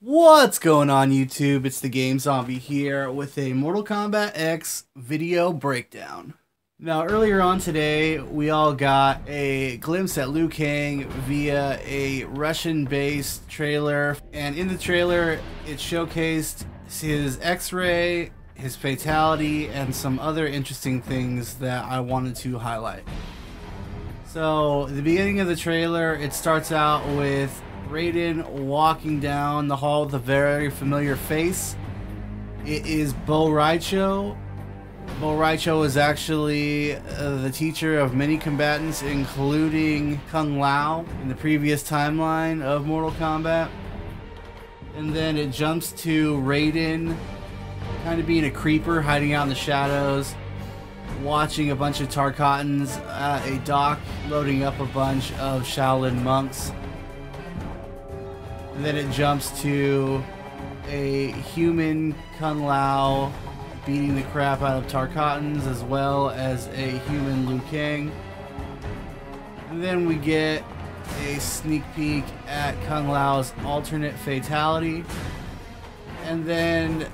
What's going on YouTube? It's the Game Zombie here with a Mortal Kombat X video breakdown. Now earlier on today we all got a glimpse at Liu Kang via a Russian-based trailer, and in the trailer it showcased his X-ray, his fatality, and some other interesting things that I wanted to highlight. So the beginning of the trailer, it starts out with Raiden walking down the hall with a very familiar face. It is Bo Raicho. Bo Raicho is actually the teacher of many combatants, including Kung Lao in the previous timeline of Mortal Kombat. And then it jumps to Raiden kind of being a creeper, hiding out in the shadows, watching a bunch of Tarkatans at a dock, loading up a bunch of Shaolin monks. And then it jumps to a human Kung Lao beating the crap out of Tarkatans, as well as a human Liu Kang. And then we get a sneak peek at Kung Lao's alternate fatality. And then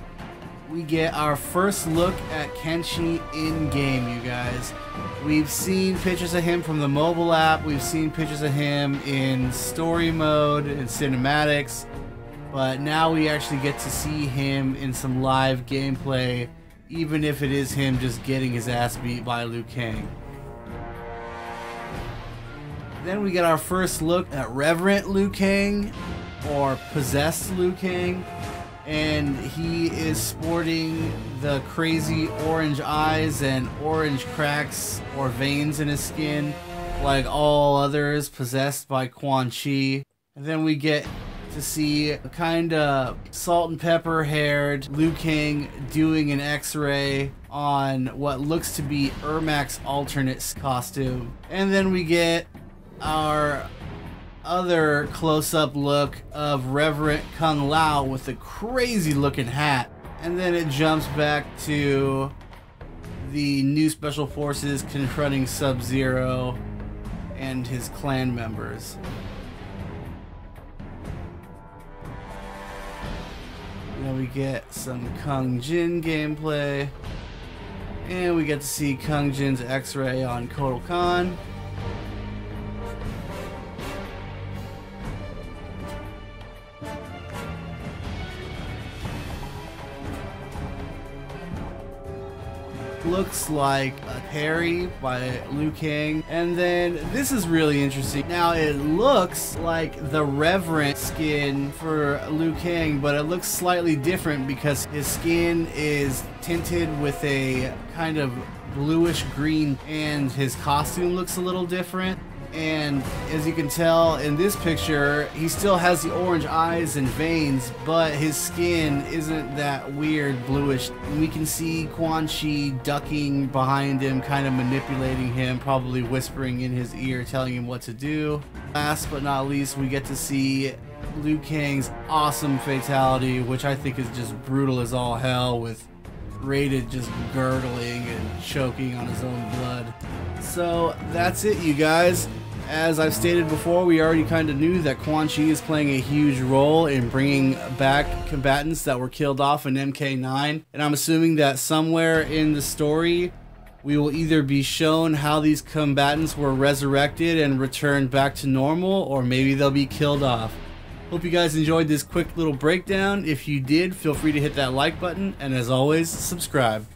we get our first look at Kenshi in-game, you guys. We've seen pictures of him from the mobile app, we've seen pictures of him in story mode and cinematics, but now we actually get to see him in some live gameplay, even if it is him just getting his ass beat by Liu Kang. Then we get our first look at Reverent Liu Kang, or Possessed Liu Kang. And he is sporting the crazy orange eyes and orange cracks or veins in his skin, like all others possessed by Quan Chi. And then we get to see a kind of salt and pepper haired Liu Kang doing an X-ray on what looks to be Ermac's alternate costume. And then we get our other close-up look of Reverend Kung Lao with a crazy looking hat. And then it jumps back to the new special forces confronting Sub-Zero and his clan members. Then we get some Kung Jin gameplay, and we get to see Kung Jin's X-ray on Kotal Kahn. Looks like a parry by Liu Kang. And then this is really interesting. Now it looks like the Reverent skin for Liu Kang, but it looks slightly different because his skin is tinted with a kind of bluish green, and his costume looks a little different. And as you can tell in this picture, he still has the orange eyes and veins, but his skin isn't that weird bluish. And we can see Quan Chi ducking behind him, kind of manipulating him, probably whispering in his ear, telling him what to do. Last but not least, we get to see Liu Kang's awesome fatality, which I think is just brutal as all hell, with Raiden just gurgling and choking on his own blood. So that's it, you guys. As I've stated before, we already kind of knew that Quan Chi is playing a huge role in bringing back combatants that were killed off in MK9, and I'm assuming that somewhere in the story we will either be shown how these combatants were resurrected and returned back to normal, or maybe they'll be killed off. Hope you guys enjoyed this quick little breakdown. If you did, feel free to hit that like button, and as always, subscribe.